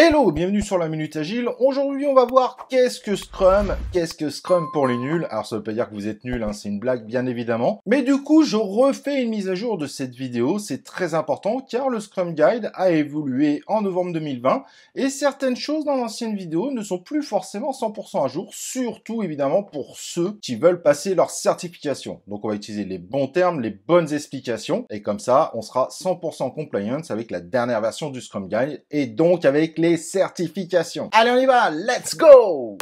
Hello, bienvenue sur la Minute Agile. Aujourd'hui, on va voir qu'est-ce que Scrum pour les nuls. Alors, ça veut pas dire que vous êtes nuls, hein, c'est une blague, bien évidemment. Mais du coup, je refais une mise à jour de cette vidéo. C'est très important car le Scrum Guide a évolué en novembre 2020 et certaines choses dans l'ancienne vidéo ne sont plus forcément 100% à jour, surtout évidemment pour ceux qui veulent passer leur certification. Donc, on va utiliser les bons termes, les bonnes explications et comme ça, on sera 100% compliance avec la dernière version du Scrum Guide et donc avec les certifications. Allez, on y va, let's go!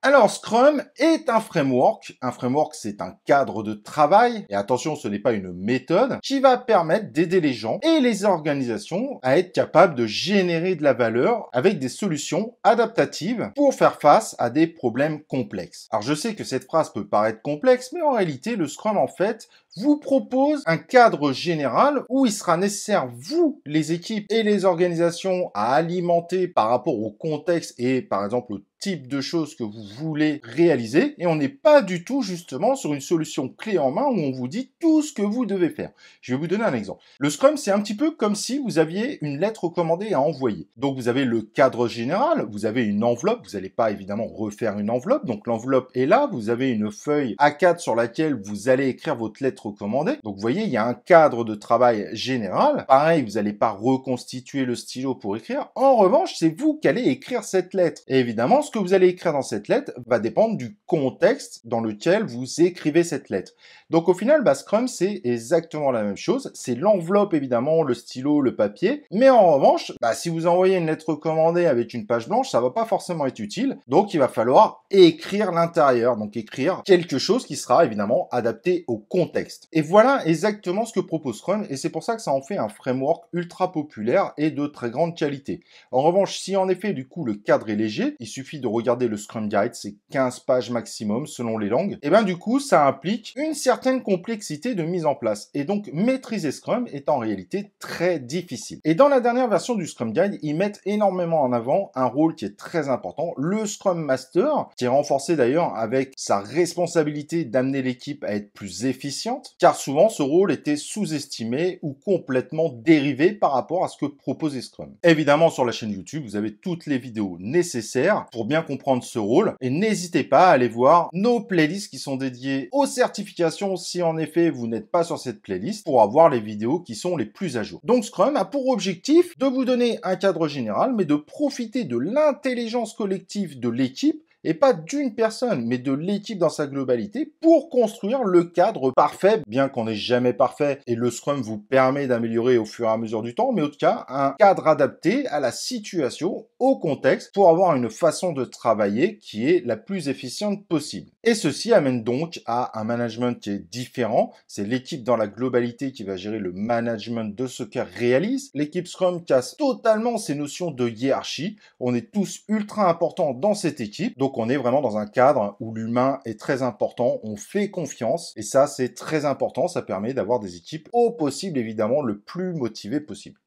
Alors, Scrum est un framework. Un framework, c'est un cadre de travail. Et attention, ce n'est pas une méthode qui va permettre d'aider les gens et les organisations à être capables de générer de la valeur avec des solutions adaptatives pour faire face à des problèmes complexes. Alors, je sais que cette phrase peut paraître complexe, mais en réalité, le Scrum, en fait, vous propose un cadre général où il sera nécessaire, vous, les équipes et les organisations, à alimenter par rapport au contexte et, par exemple, au type de choses que vous voulez réaliser. Et on n'est pas du tout, justement, sur une solution clé en main où on vous dit tout ce que vous devez faire. Je vais vous donner un exemple. Le Scrum, c'est un petit peu comme si vous aviez une lettre recommandée à envoyer. Donc, vous avez le cadre général, vous avez une enveloppe. Vous n'allez pas, évidemment, refaire une enveloppe. Donc, l'enveloppe est là. Vous avez une feuille A4 sur laquelle vous allez écrire votre lettre recommandée. Donc, vous voyez, il y a un cadre de travail général. Pareil, vous n'allez pas reconstituer le stylo pour écrire. En revanche, c'est vous qui allez écrire cette lettre. Et évidemment, ce que vous allez écrire dans cette lettre va dépendre du contexte dans lequel vous écrivez cette lettre. Donc, au final, Scrum, c'est exactement la même chose. C'est l'enveloppe, évidemment, le stylo, le papier. Mais en revanche, si vous envoyez une lettre recommandée avec une page blanche, ça va pas forcément être utile. Donc, il va falloir écrire l'intérieur. Donc, écrire quelque chose qui sera, évidemment, adapté au contexte. Et voilà exactement ce que propose Scrum. Et c'est pour ça que ça en fait un framework ultra populaire et de très grande qualité. En revanche, si en effet, du coup, le cadre est léger, il suffit de regarder le Scrum Guide, c'est 15 pages maximum selon les langues. Et du coup, ça implique une certaine complexité de mise en place. Et donc, maîtriser Scrum est en réalité très difficile. Et dans la dernière version du Scrum Guide, ils mettent énormément en avant un rôle qui est très important, le Scrum Master, qui est renforcé d'ailleurs avec sa responsabilité d'amener l'équipe à être plus efficiente, car souvent, ce rôle était sous-estimé ou complètement dérivé par rapport à ce que proposait Scrum. Évidemment, sur la chaîne YouTube, vous avez toutes les vidéos nécessaires pour bien comprendre ce rôle et n'hésitez pas à aller voir nos playlists qui sont dédiées aux certifications si en effet vous n'êtes pas sur cette playlist pour avoir les vidéos qui sont les plus à jour. Donc Scrum a pour objectif de vous donner un cadre général mais de profiter de l'intelligence collective de l'équipe et pas d'une personne, mais de l'équipe dans sa globalité pour construire le cadre parfait, bien qu'on n'est jamais parfait et le Scrum vous permet d'améliorer au fur et à mesure du temps, mais en tout cas, un cadre adapté à la situation, au contexte, pour avoir une façon de travailler qui est la plus efficiente possible. Et ceci amène donc à un management qui est différent. C'est l'équipe dans la globalité qui va gérer le management de ce qu'elle réalise. L'équipe Scrum casse totalement ces notions de hiérarchie. On est tous ultra importants dans cette équipe. Donc, on est vraiment dans un cadre où l'humain est très important, on fait confiance et ça c'est très important, ça permet d'avoir des équipes au possible évidemment le plus motivées possible.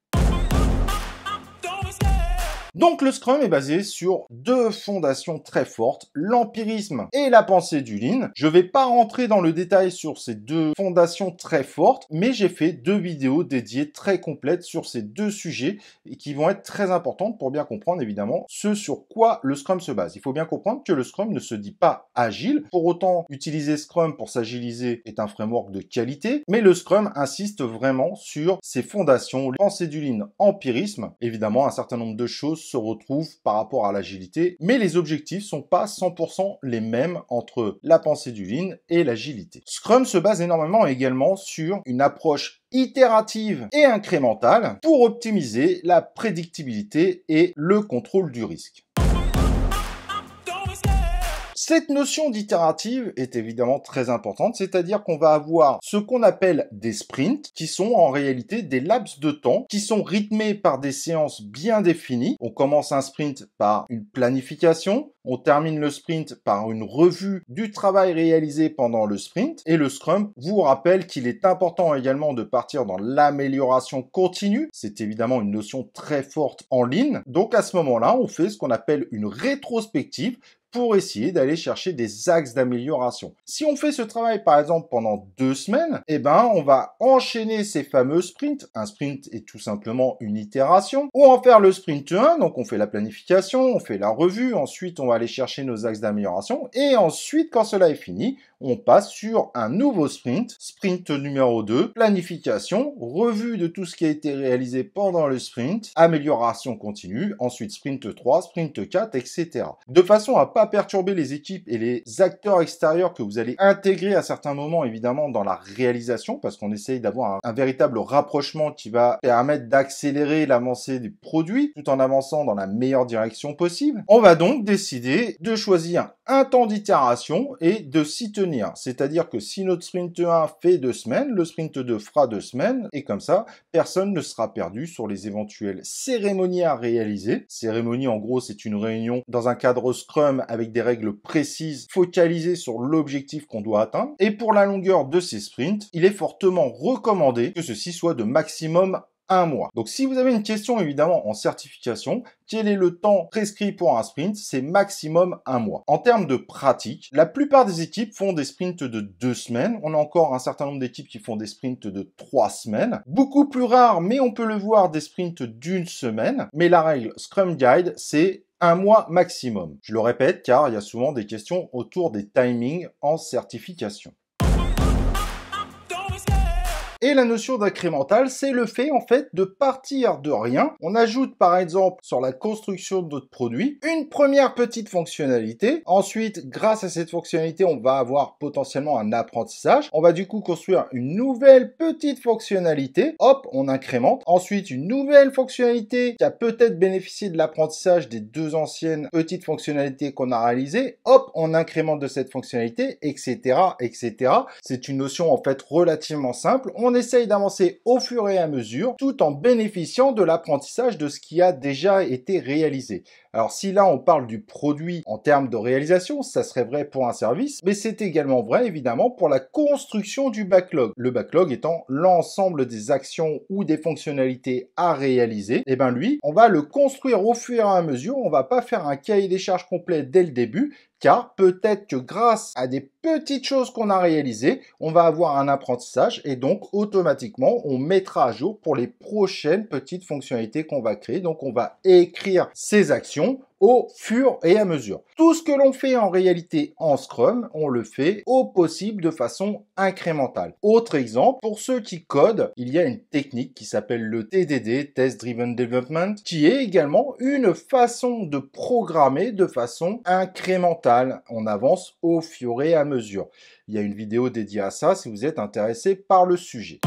Donc le Scrum est basé sur deux fondations très fortes, l'empirisme et la pensée du Lean. Je ne vais pas rentrer dans le détail sur ces deux fondations très fortes, mais j'ai fait deux vidéos dédiées très complètes sur ces deux sujets et qui vont être très importantes pour bien comprendre évidemment ce sur quoi le Scrum se base. Il faut bien comprendre que le Scrum ne se dit pas agile. Pour autant, utiliser Scrum pour s'agiliser est un framework de qualité, mais le Scrum insiste vraiment sur ses fondations, pensée du Lean, empirisme. Évidemment, un certain nombre de choses se retrouvent par rapport à l'agilité, mais les objectifs sont pas 100% les mêmes entre la pensée du Lean et l'agilité. Scrum se base énormément également sur une approche itérative et incrémentale pour optimiser la prédictibilité et le contrôle du risque. Cette notion d'itérative est évidemment très importante, c'est-à-dire qu'on va avoir ce qu'on appelle des sprints, qui sont en réalité des laps de temps, qui sont rythmés par des séances bien définies. On commence un sprint par une planification, on termine le sprint par une revue du travail réalisé pendant le sprint, et le Scrum vous rappelle qu'il est important également de partir dans l'amélioration continue. C'est évidemment une notion très forte en Lean. Donc à ce moment-là, on fait ce qu'on appelle une rétrospective, pour essayer d'aller chercher des axes d'amélioration. Si on fait ce travail par exemple pendant 2 semaines, eh ben on va enchaîner ces fameux sprints. Un sprint est tout simplement une itération. Ou en faire le sprint 1, donc on fait la planification, on fait la revue, ensuite on va aller chercher nos axes d'amélioration et ensuite quand cela est fini, on passe sur un nouveau sprint, sprint numéro 2, planification, revue de tout ce qui a été réalisé pendant le sprint, amélioration continue, ensuite sprint 3, sprint 4, etc. De façon à pas perturber les équipes et les acteurs extérieurs que vous allez intégrer à certains moments évidemment dans la réalisation, parce qu'on essaye d'avoir un véritable rapprochement qui va permettre d'accélérer l'avancée des produits tout en avançant dans la meilleure direction possible. On va donc décider de choisir un temps d'itération et de s'y tenir. C'est-à-dire que si notre sprint 1 fait 2 semaines, le sprint 2 fera 2 semaines, et comme ça, personne ne sera perdu sur les éventuelles cérémonies à réaliser. Cérémonie, en gros, c'est une réunion dans un cadre Scrum avec des règles précises, focalisées sur l'objectif qu'on doit atteindre. Et pour la longueur de ces sprints, il est fortement recommandé que ceci soit de maximum 1 mois. Donc si vous avez une question évidemment en certification, quel est le temps prescrit pour un sprint? C'est maximum 1 mois. En termes de pratique, la plupart des équipes font des sprints de 2 semaines. On a encore un certain nombre d'équipes qui font des sprints de 3 semaines. Beaucoup plus rare, mais on peut le voir, des sprints d'1 semaine. Mais la règle Scrum Guide, c'est 1 mois maximum. Je le répète car il y a souvent des questions autour des timings en certification. Et la notion d'incrémental, c'est le fait en fait de partir de rien. On ajoute par exemple sur la construction de notre produit une première petite fonctionnalité. Ensuite, grâce à cette fonctionnalité, on va avoir potentiellement un apprentissage. On va du coup construire une nouvelle petite fonctionnalité. Hop, on incrémente. Ensuite, une nouvelle fonctionnalité qui a peut-être bénéficié de l'apprentissage des 2 anciennes petites fonctionnalités qu'on a réalisées. Hop, on incrémente de cette fonctionnalité, etc., etc. C'est une notion en fait relativement simple. On essaye d'avancer au fur et à mesure tout en bénéficiant de l'apprentissage de ce qui a déjà été réalisé. Alors si là on parle du produit en termes de réalisation, ça serait vrai pour un service, mais c'est également vrai évidemment pour la construction du backlog. Le backlog étant l'ensemble des actions ou des fonctionnalités à réaliser. Et bien lui, on va le construire au fur et à mesure, on va pas faire un cahier des charges complet dès le début, car peut-être que grâce à des petites choses qu'on a réalisées, on va avoir un apprentissage et donc automatiquement on mettra à jour pour les prochaines petites fonctionnalités qu'on va créer. Donc on va écrire ces actions au fur et à mesure. Tout ce que l'on fait en réalité en Scrum, on le fait au possible de façon incrémentale. Autre exemple, pour ceux qui codent, il y a une technique qui s'appelle le TDD, Test Driven Development, qui est également une façon de programmer de façon incrémentale. On avance au fur et à mesure. Il y a une vidéo dédiée à ça si vous êtes intéressé par le sujet.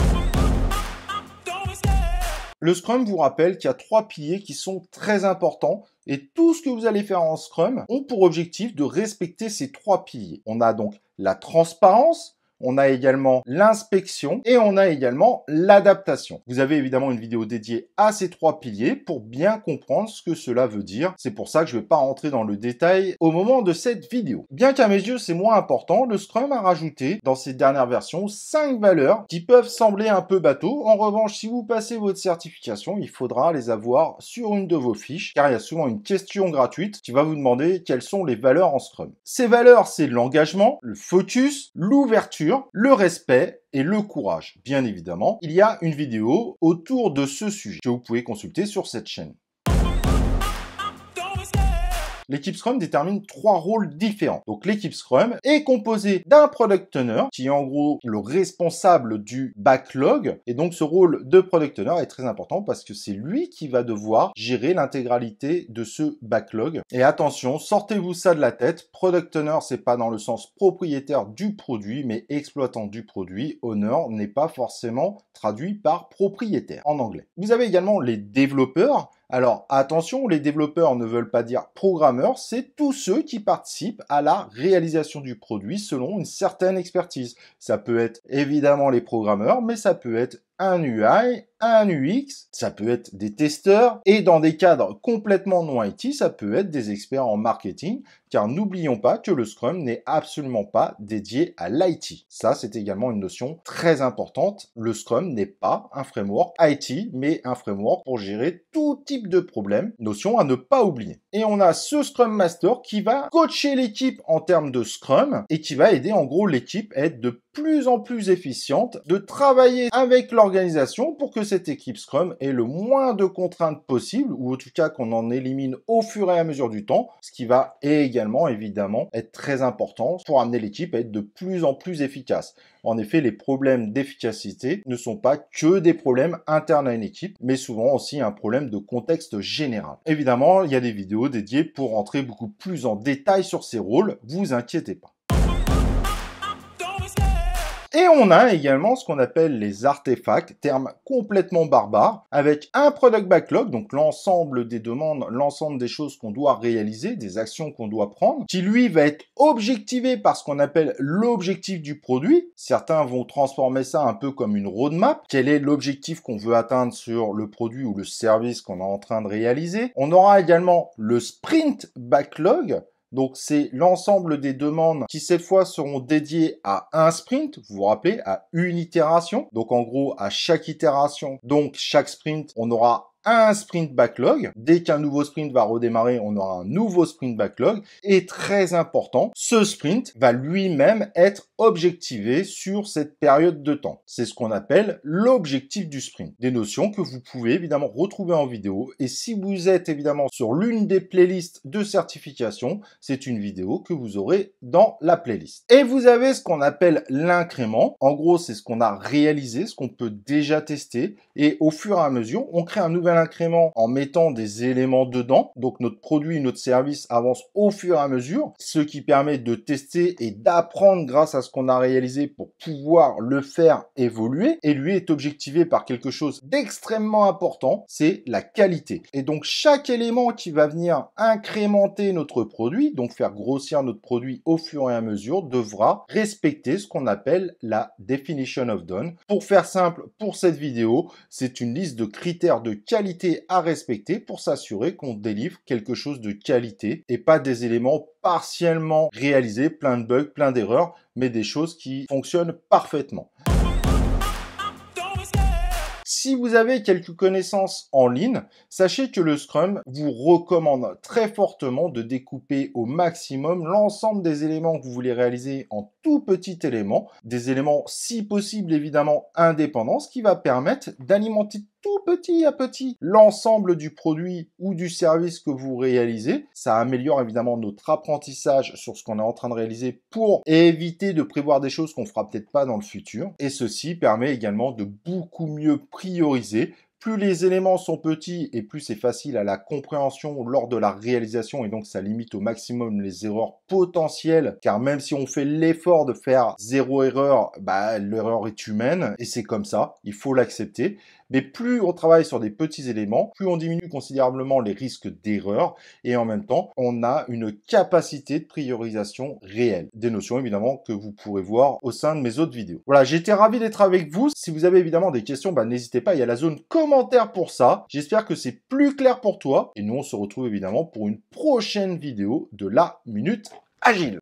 Le Scrum vous rappelle qu'il y a 3 piliers qui sont très importants et tout ce que vous allez faire en Scrum ont pour objectif de respecter ces 3 piliers. On a donc la transparence, on a également l'inspection et on a également l'adaptation. Vous avez évidemment une vidéo dédiée à ces 3 piliers pour bien comprendre ce que cela veut dire. C'est pour ça que je ne vais pas rentrer dans le détail au moment de cette vidéo. Bien qu'à mes yeux c'est moins important, le Scrum a rajouté dans ses dernières versions 5 valeurs qui peuvent sembler un peu bateau. En revanche, si vous passez votre certification, il faudra les avoir sur une de vos fiches car il y a souvent une question gratuite qui va vous demander quelles sont les valeurs en Scrum. Ces valeurs, c'est l'engagement, le focus, l'ouverture, le respect et le courage. Bien évidemment, il y a une vidéo autour de ce sujet que vous pouvez consulter sur cette chaîne. L'équipe Scrum détermine 3 rôles différents. Donc l'équipe Scrum est composée d'un Product Owner qui est en gros le responsable du backlog. Et donc ce rôle de Product Owner est très important parce que c'est lui qui va devoir gérer l'intégralité de ce backlog. Et attention, sortez-vous ça de la tête. Product Owner, c'est pas dans le sens propriétaire du produit, mais exploitant du produit. Owner n'est pas forcément traduit par propriétaire en anglais. Vous avez également les développeurs. Alors attention, les développeurs ne veulent pas dire programmeurs, c'est tous ceux qui participent à la réalisation du produit selon une certaine expertise. Ça peut être évidemment les programmeurs, mais ça peut être un UI, un UX, ça peut être des testeurs, et dans des cadres complètement non IT, ça peut être des experts en marketing, car n'oublions pas que le Scrum n'est absolument pas dédié à l'IT. Ça, c'est également une notion très importante. Le Scrum n'est pas un framework IT, mais un framework pour gérer tout type de problème. Notion à ne pas oublier. Et on a ce Scrum Master qui va coacher l'équipe en termes de Scrum et qui va aider en gros l'équipe à être de plus en plus efficiente, de travailler avec l'organisation pour que cette équipe Scrum ait le moins de contraintes possible, ou en tout cas qu'on en élimine au fur et à mesure du temps, ce qui va également évidemment être très important pour amener l'équipe à être de plus en plus efficace. En effet, les problèmes d'efficacité ne sont pas que des problèmes internes à une équipe, mais souvent aussi un problème de contexte général. Évidemment, il y a des vidéos dédiées pour rentrer beaucoup plus en détail sur ces rôles, vous inquiétez pas. Et on a également ce qu'on appelle les artefacts, terme complètement barbare, avec un product backlog, donc l'ensemble des demandes, l'ensemble des choses qu'on doit réaliser, des actions qu'on doit prendre, qui lui va être objectivé par ce qu'on appelle l'objectif du produit. Certains vont transformer ça un peu comme une roadmap. Quel est l'objectif qu'on veut atteindre sur le produit ou le service qu'on est en train de réaliser? On aura également le sprint backlog. Donc, c'est l'ensemble des demandes qui, cette fois, seront dédiées à un sprint. Vous vous rappelez, à une itération. Donc, en gros, à chaque itération, donc chaque sprint, on aura un sprint backlog. Dès qu'un nouveau sprint va redémarrer, on aura un nouveau sprint backlog. Et très important, ce sprint va lui-même être objectivé sur cette période de temps. C'est ce qu'on appelle l'objectif du sprint. Des notions que vous pouvez évidemment retrouver en vidéo. Et si vous êtes évidemment sur l'une des playlists de certification, c'est une vidéo que vous aurez dans la playlist. Et vous avez ce qu'on appelle l'incrément. En gros, c'est ce qu'on a réalisé, ce qu'on peut déjà tester. Et au fur et à mesure, on crée un nouvel incrément en mettant des éléments dedans. Donc notre produit, notre service avance au fur et à mesure, ce qui permet de tester et d'apprendre grâce à ce qu'on a réalisé pour pouvoir le faire évoluer. Et lui est objectivé par quelque chose d'extrêmement important, c'est la qualité. Et donc chaque élément qui va venir incrémenter notre produit, donc faire grossir notre produit au fur et à mesure, devra respecter ce qu'on appelle la definition of done. Pour faire simple, pour cette vidéo, c'est une liste de critères de qualité à respecter pour s'assurer qu'on délivre quelque chose de qualité et pas des éléments partiellement réalisés, plein de bugs, plein d'erreurs, mais des choses qui fonctionnent parfaitement. Si vous avez quelques connaissances en ligne, sachez que le Scrum vous recommande très fortement de découper au maximum l'ensemble des éléments que vous voulez réaliser en tout petits éléments, des éléments si possible évidemment indépendants, ce qui va permettre d'alimenter tout petit à petit l'ensemble du produit ou du service que vous réalisez. Ça améliore évidemment notre apprentissage sur ce qu'on est en train de réaliser pour éviter de prévoir des choses qu'on fera peut-être pas dans le futur. Et ceci permet également de beaucoup mieux prioriser. Plus les éléments sont petits et plus c'est facile à la compréhension lors de la réalisation et donc ça limite au maximum les erreurs potentielles car même si on fait l'effort de faire zéro erreur, l'erreur est humaine et c'est comme ça, il faut l'accepter. Mais plus on travaille sur des petits éléments, plus on diminue considérablement les risques d'erreur et en même temps, on a une capacité de priorisation réelle. Des notions évidemment que vous pourrez voir au sein de mes autres vidéos. Voilà, j'étais ravi d'être avec vous. Si vous avez évidemment des questions, n'hésitez pas, il y a la zone commentaire pour ça. J'espère que c'est plus clair pour toi et nous on se retrouve évidemment pour une prochaine vidéo de la Minute Agile.